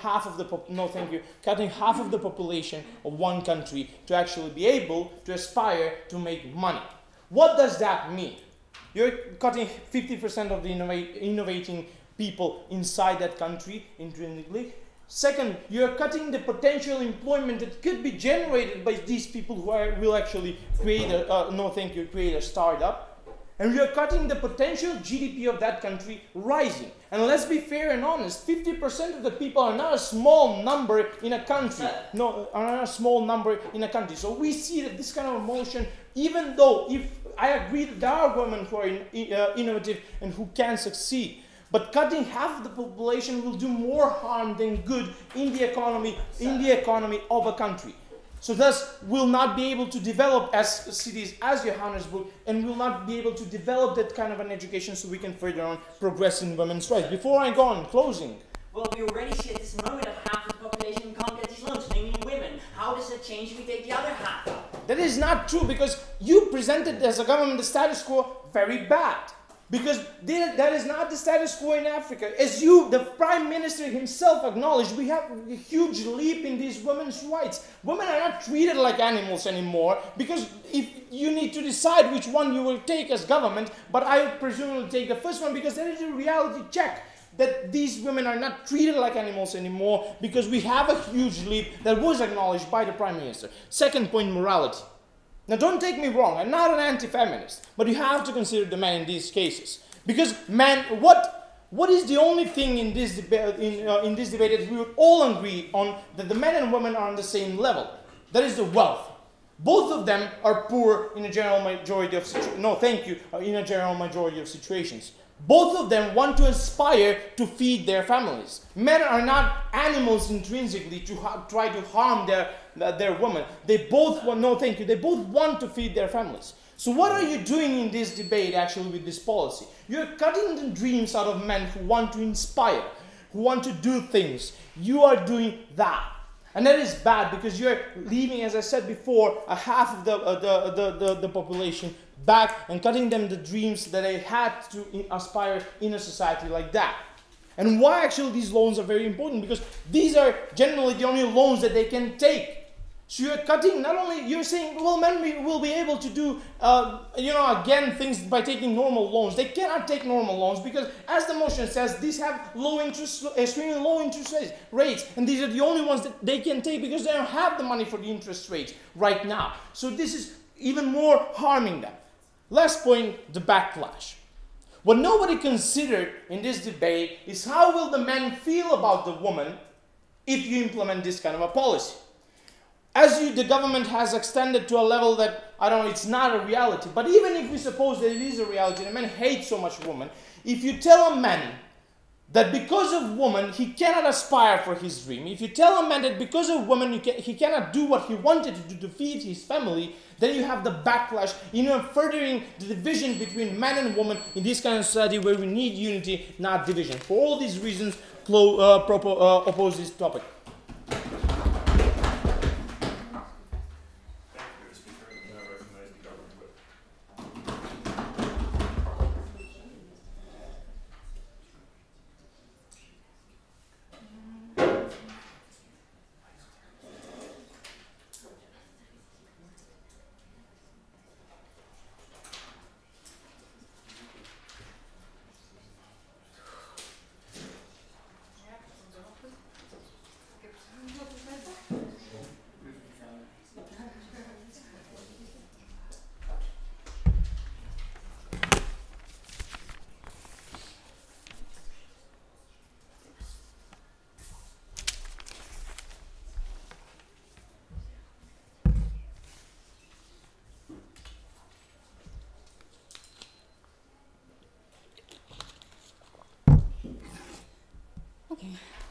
half of the cutting half of the population of one country to actually be able to aspire to make money. What does that mean? You're cutting 50% of the innovating people inside that country intrinsically. Second, you're cutting the potential employment that could be generated by these people who will actually create a startup. And you're cutting the potential GDP of that country rising. And let's be fair and honest, 50% of the people are not a small number in a country. No, are not a small number in a country. So we see that this kind of motion, even though if I agree that there are women who are innovative and who can succeed, but cutting half of the population will do more harm than good in the economy of a country. So thus will not be able to develop as cities as Johannesburg and will not be able to develop that kind of an education so we can further on progress in women's rights. Before I go on, closing. Well, we already see at this moment that half the population can't get these loans, namely women. How does that change if we take the other half? That is not true, because you presented as a government the status quo very bad. Because that is not the status quo in Africa. As the Prime Minister himself acknowledged, we have a huge leap in these women's rights. Women are not treated like animals anymore, because if you need to decide which one you will take as government, but I presume will take the first one because that is a reality check. that these women are not treated like animals anymore, because we have a huge leap that was acknowledged by the Prime Minister. Second point, morality. Now don't take me wrong, I'm not an anti-feminist, but you have to consider the man in these cases. Because man, what is the only thing in this debate that we would all agree on, that the men and women are on the same level? That is the wealth. Both of them are poor in a general majority of situations. Both of them want to aspire to feed their families. Men are not animals intrinsically to try to harm their women. They both want, they both want to feed their families. So what are you doing in this debate actually with this policy? You're cutting the dreams out of men who want to inspire, who want to do things. You are doing that. And that is bad, because you're leaving, as I said before, a half of the population back and cutting them the dreams that they had to aspire in a society like that. And why actually these loans are very important? Because these are generally the only loans that they can take. So you're cutting, not only, you're saying, well, men will be able to do, again, things by taking normal loans. They cannot take normal loans because, as the motion says, these have extremely low interest rates. And these are the only ones that they can take because they don't have the money for the interest rates right now. So this is even more harming them. Last point, the backlash. What nobody considered in this debate is how will the men feel about the woman if you implement this kind of a policy. As the government has extended to a level that, I don't know, it's not a reality. But even if we suppose that it is a reality, and men hate so much women, if you tell a man that because of woman he cannot aspire for his dream, if you tell a man that because of woman he cannot do what he wanted to do to feed his family, then you have the backlash, furthering the division between man and woman in this kind of society where we need unity, not division. For all these reasons, oppose this topic.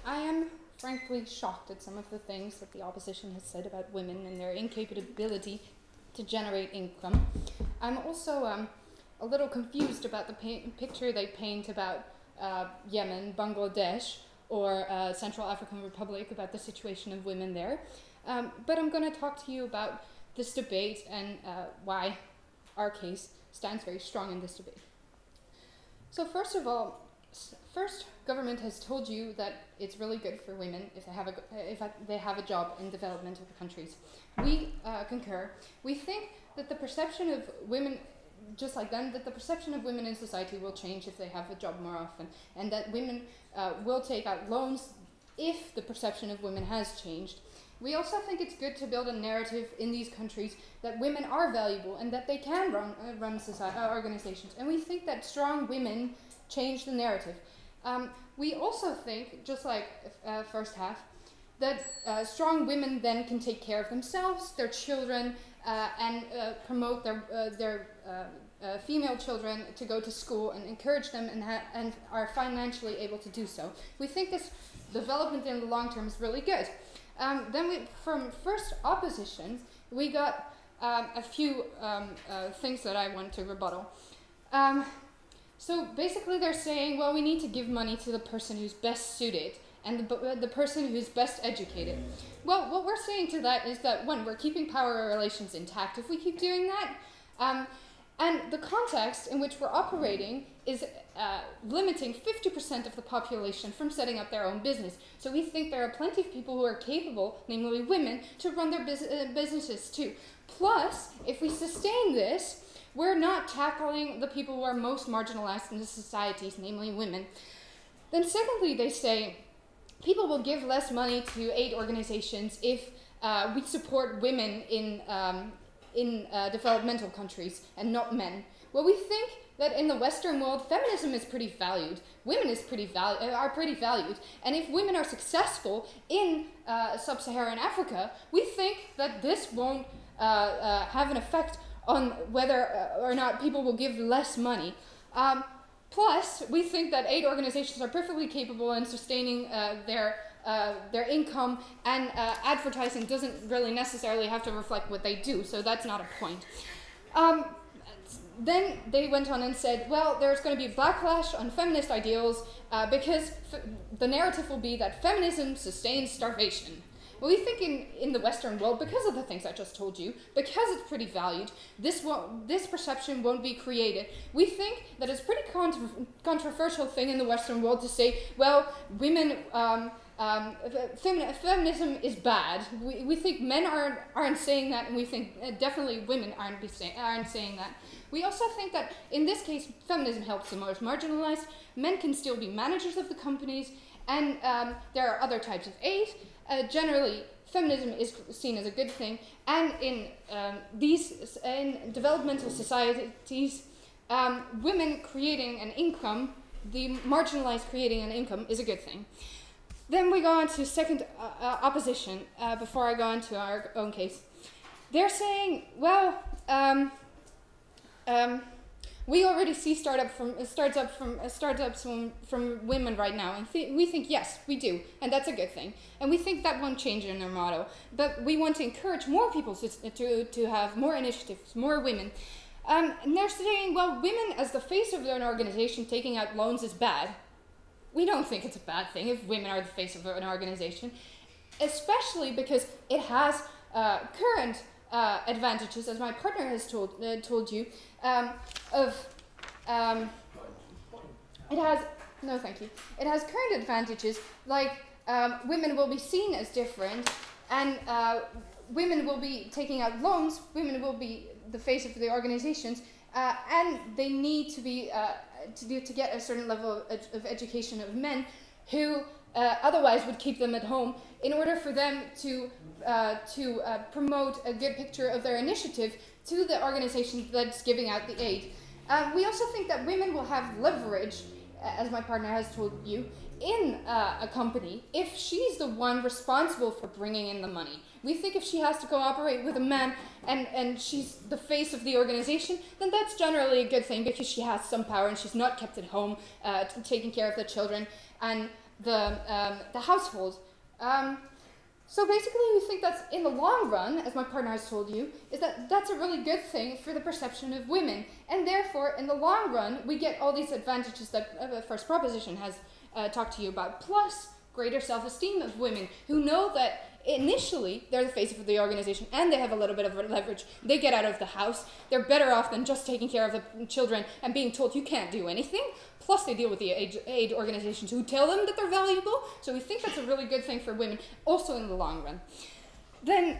I am frankly shocked at some of the things that the opposition has said about women and their incapability to generate income. I'm also a little confused about the picture they paint about Yemen, Bangladesh, or Central African Republic, about the situation of women there. But I'm going to talk to you about this debate and why our case stands very strong in this debate. So first of all, government has told you that it's really good for women if they have a job in development of the countries. We concur. We think that the perception of women, just like them, that the perception of women in society will change if they have a job more often, and that women will take out loans if the perception of women has changed. We also think it's good to build a narrative in these countries that women are valuable and that they can run organizations. And we think that strong women change the narrative. We also think, just like first half, that strong women then can take care of themselves, their children, and promote their female children to go to school and encourage them and are financially able to do so. We think this development in the long term is really good. Then from first opposition, we got a few things that I want to rebuttal. So basically they're saying, well, we need to give money to the person who's best suited and the person who's best educated. Well, what we're saying to that is that, one, we're keeping power relations intact if we keep doing that. And the context in which we're operating is limiting 50% of the population from setting up their own business. So we think there are plenty of people who are capable, namely women, to run their businesses too. Plus, if we sustain this, we're not tackling the people who are most marginalized in the societies, namely women. Then secondly, they say people will give less money to aid organizations if we support women in developmental countries and not men. Well, we think that in the Western world, feminism is pretty valued. Women are pretty valued. And if women are successful in sub-Saharan Africa, we think that this won't have an effect on whether or not people will give less money. Plus, we think that aid organizations are perfectly capable in sustaining their income, and advertising doesn't really necessarily have to reflect what they do, so that's not a point. Then they went on and said, well, there's going to be a backlash on feminist ideals because the narrative will be that feminism sustains starvation. Well, we think in the Western world, because of the things I just told you, because it's pretty valued, this perception won't be created. We think that it's a pretty controversial thing in the Western world to say, well, women, feminism is bad. We think men aren't saying that, and we think definitely women aren't saying that. We also think that in this case, feminism helps the most marginalized. Men can still be managers of the companies, and there are other types of aid. Generally, feminism is seen as a good thing, and in developmental societies, women creating an income, the marginalized creating an income, is a good thing. Then we go on to second opposition, before I go on to our own case. They're saying, well, we already see startups from women right now, and we think yes, we do, and that's a good thing. And we think that won't change in their motto, but we want to encourage more people to have more initiatives, more women. And they're saying, well, women as the face of an organization taking out loans is bad. We don't think it's a bad thing if women are the face of an organization, especially because it has current advantages, as my partner has told you, it has current advantages, like women will be seen as different, and women will be taking out loans, women will be the face of the organizations, and they need to be to get a certain level of education of men who otherwise would keep them at home, in order for them to promote a good picture of their initiative to the organization that's giving out the aid. We also think that women will have leverage, as my partner has told you, in a company if she's the one responsible for bringing in the money. We think if she has to cooperate with a man and she's the face of the organization, then that's generally a good thing because she has some power and she's not kept at home taking care of the children and the household. So basically we think that's, in the long run, as my partner has told you, is that that's a really good thing for the perception of women. And therefore, in the long run, we get all these advantages that the first proposition has talked to you about, plus greater self-esteem of women who know that initially they're the face of the organization and they have a little bit of leverage. They get out of the house. They're better off than just taking care of the children and being told you can't do anything. Plus they deal with the aid organizations who tell them that they're valuable. So we think that's a really good thing for women, also in the long run. Then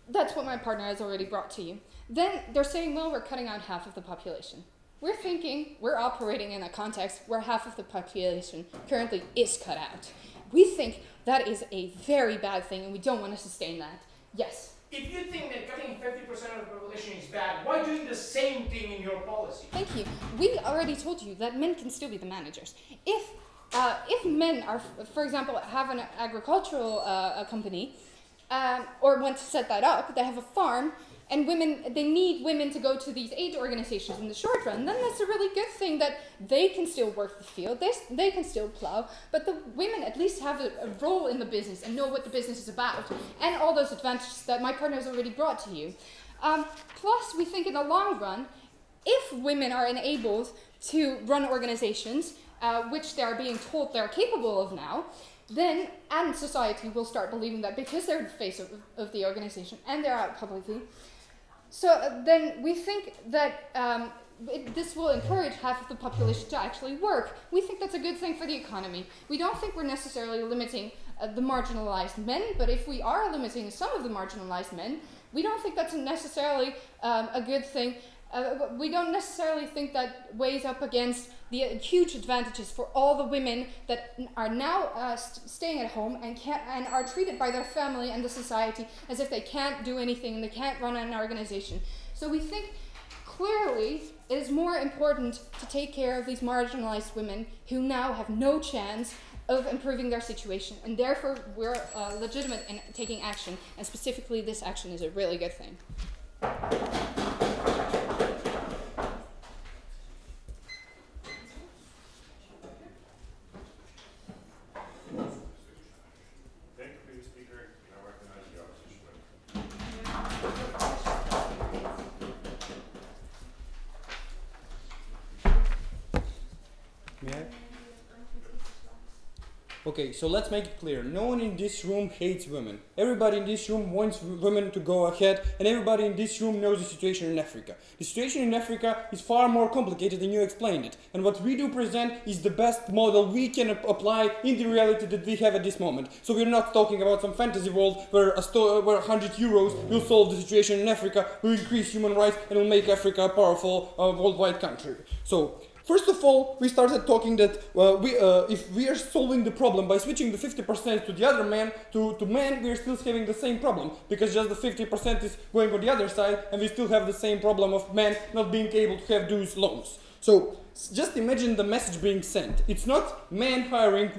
that's what my partner has already brought to you. Then they're saying, well, we're cutting out half of the population. We're thinking we're operating in a context where half of the population currently is cut out. We think that is a very bad thing and we don't want to sustain that. Yes? If you think that cutting 50% of the population is bad, why doing the same thing in your policy? Thank you. We already told you that men can still be the managers. If men are, for example, have an agricultural company or want to set that up, they have a farm, and they need women to go to these aid organizations in the short run, then that's a really good thing that they can still work the field, they can still plow, but the women at least have a role in the business and know what the business is about, and all those advantages that my partner has already brought to you. Plus, we think in the long run, if women are enabled to run organizations, which they are being told they're capable of now, then, and society will start believing that because they're the face of the organization and they're out publicly. So then we think that this will encourage half of the population to actually work. We think that's a good thing for the economy. We don't think we're necessarily limiting the marginalized men, but if we are limiting some of the marginalized men, we don't think that's necessarily a good thing We don't necessarily think that weighs up against the huge advantages for all the women that are now staying at home and are treated by their family and the society as if they can't do anything and they can't run an organization. So we think clearly it is more important to take care of these marginalized women who now have no chance of improving their situation, and therefore we're legitimate in taking action, and specifically this action is a really good thing. Thank you, previous speaker. I recognize the opposition member. May I? Okay, so let's make it clear. No one in this room hates women. Everybody in this room wants women to go ahead, and everybody in this room knows the situation in Africa. The situation in Africa is far more complicated than you explained it, and what we do present is the best model we can apply in the reality that we have at this moment. So we're not talking about some fantasy world where 100 euros will solve the situation in Africa, will increase human rights, and will make Africa a powerful worldwide country. So, first of all, we started talking that if we are solving the problem by switching the 50% to the other man, to men, we are still having the same problem, because just the 50% is going on the other side, and we still have the same problem of men not being able to have those loans. So, just imagine the message being sent. It's not men hiring,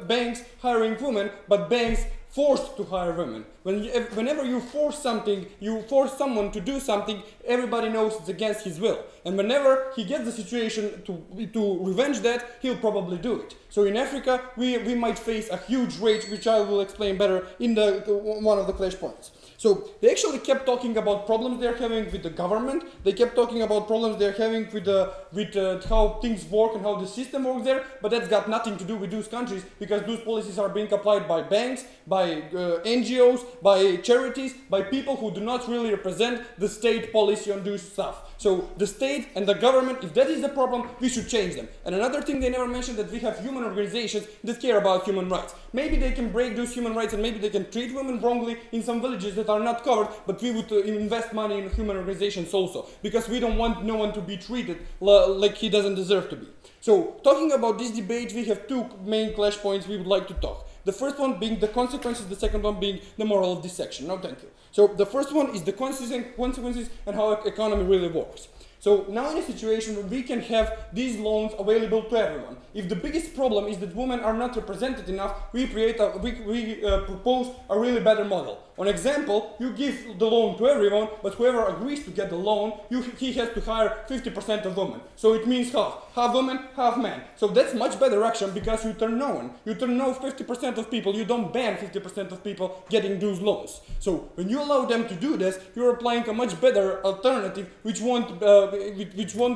banks hiring women, but banks forced to hire women. Whenever you force something, you force someone to do something, everybody knows it's against his will. And whenever he gets the situation to revenge that, he'll probably do it. So in Africa, we might face a huge rage, which I will explain better in one of the clash points. So they actually kept talking about problems they're having with the government. They kept talking about problems they're having with how things work and how the system works there. But that's got nothing to do with those countries, because those policies are being applied by banks, by NGOs, by charities, by people who do not really represent the state policy on those stuff. So the state and the government, if that is the problem, we should change them. And another thing they never mentioned, that we have human organizations that care about human rights. Maybe they can break those human rights, and maybe they can treat women wrongly in some villages that are not covered, but we would invest money in human organizations also, because we don't want no one to be treated like he doesn't deserve to be. So, talking about this debate, we have two main clash points we would like to talk. The first one being the consequences, the second one being the moral of this section. No, thank you. So, the first one is the consequences and how economy really works. So now in a situation where we can have these loans available to everyone, if the biggest problem is that women are not represented enough, we propose a really better model. On example, you give the loan to everyone, but whoever agrees to get the loan, he has to hire 50% of women. So it means half women, half men. So that's much better action, because you turn no one. You turn no 50% of people, you don't ban 50% of people getting those loans. So when you allow them to do this, you're applying a much better alternative which won't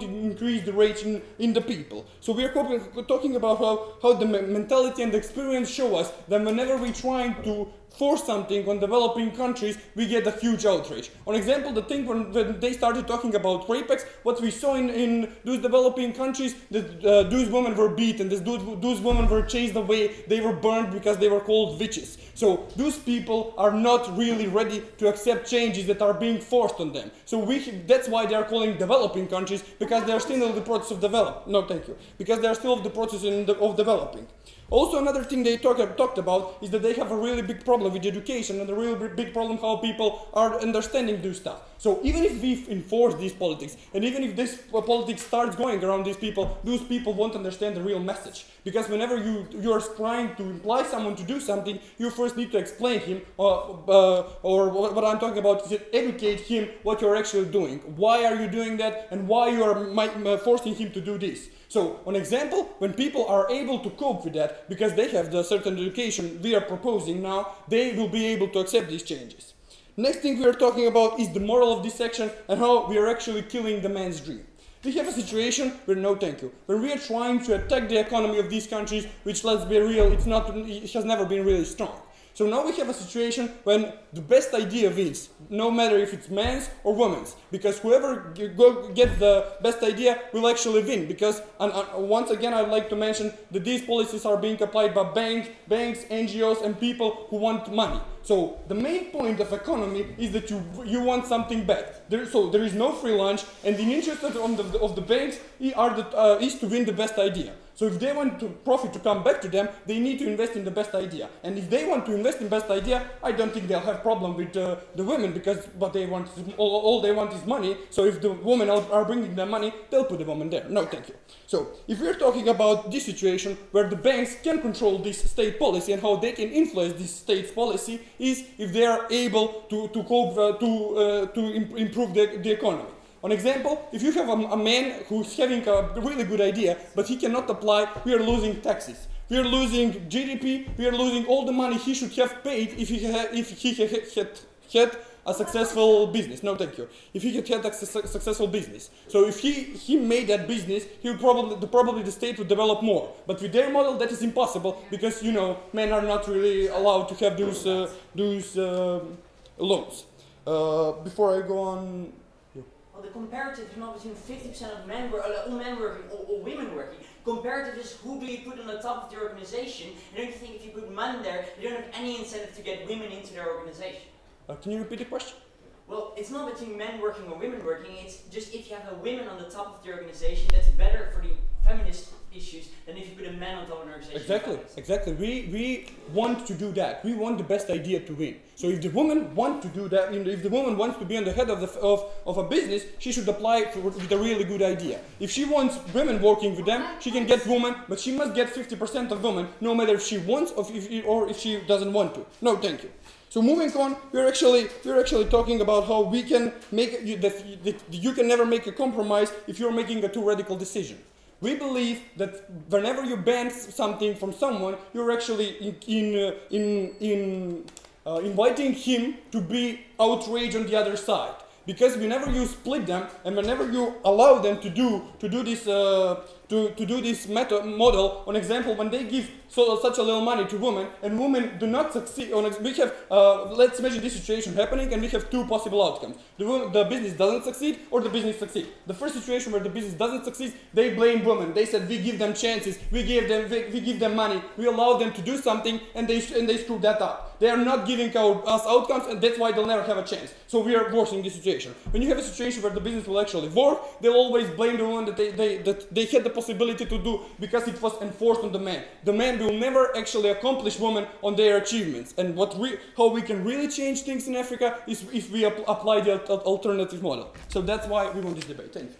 increase the rage in the people. So we are talking about how the mentality and the experience show us that whenever we're trying to force something on developing countries, we get a huge outrage. On example, the thing when they started talking about rape acts, what we saw in those developing countries, that those women were beaten, those women were chased away, they were burned because they were called witches. So those people are not really ready to accept changes that are being forced on them. So that's why they are calling developing countries, because they are still in the process of developing. No, thank you. Because they are still in the process of developing. Also, another thing they talked about is that they have a really big problem with education, and a really big problem how people are understanding this stuff. So even if we enforce these politics, and even if this politics starts going around those people won't understand the real message. Because whenever you are trying to imply someone to do something, you first need to explain him, or what I'm talking about is educate him what you're actually doing. Why are you doing that, and why you are forcing him to do this. So, on example, when people are able to cope with that, because they have the certain education we are proposing now, they will be able to accept these changes. Next thing we are talking about is the moral of this section, and how we are actually killing the man's dream. We have a situation where, no thank you, where we are trying to attack the economy of these countries, which, let's be real, it has never been really strong. So now we have a situation when the best idea wins, no matter if it's men's or women's, because whoever gets the best idea will actually win. Because once again, I'd like to mention that these policies are being applied by banks, NGOs, and people who want money. So the main point of economy is that you want something bad. So there is no free lunch, and the interest of the banks is to win the best idea. So if they want to profit to come back to them, they need to invest in the best idea. And if they want to invest in best idea, I don't think they'll have problem with the women, because what they want is, all they want is money. So if the women are bringing them money, they'll put the woman there. No, thank you. So if we're talking about this situation where the banks can control this state policy and how they can influence this state's policy, is if they are able to improve the economy. An example, if you have a man who's having a really good idea, but he cannot apply, we are losing taxes. We are losing GDP, we are losing all the money he should have paid if he had a successful business. No, thank you. If he had a successful business. So if he made that business, he would probably the state would develop more. But with their model, that is impossible, because, you know, men are not really allowed to have those loans. Before I go on... Well, the comparative is not between 50% of men working or women working. Comparative is who do you put on the top of the organization. And don't you think if you put men there, you don't have any incentive to get women into their organization? Can you repeat the question? Well, it's not between men working or women working. It's just if you have a women on the top of the organization, that's better for the feminist issues than if you put a man on top of an organization. Exactly. We want to do that. We want the best idea to win. So if the woman wants to do that, if the woman wants to be on the head of a business, she should apply with a really good idea. If she wants women working with them, she can get women, but she must get 50% of women, no matter if she wants or if she doesn't want to. No, thank you. So moving on, we're actually talking about how we can make you can never make a compromise if you're making a too radical decision. We believe that whenever you ban something from someone, you're actually inviting him to be outraged on the other side. Because whenever you split them and whenever you allow them to do this model, an example, when they give such a little money to women and women do not succeed, we have, let's imagine this situation happening and we have two possible outcomes. The business doesn't succeed or the business succeeds. The first situation where the business doesn't succeed, they blame women. They said we give them chances, we give them money, we allow them to do something, and they screw that up. They are not giving us outcomes, and that's why they'll never have a chance. So we are worsening this situation. When you have a situation where the business will actually work, they'll always blame the one that they had the possibility to do because it was enforced on the man. The man will never actually accomplish women on their achievements. And how we can really change things in Africa is if we apply the alternative model. So that's why we want this debate. Thank you.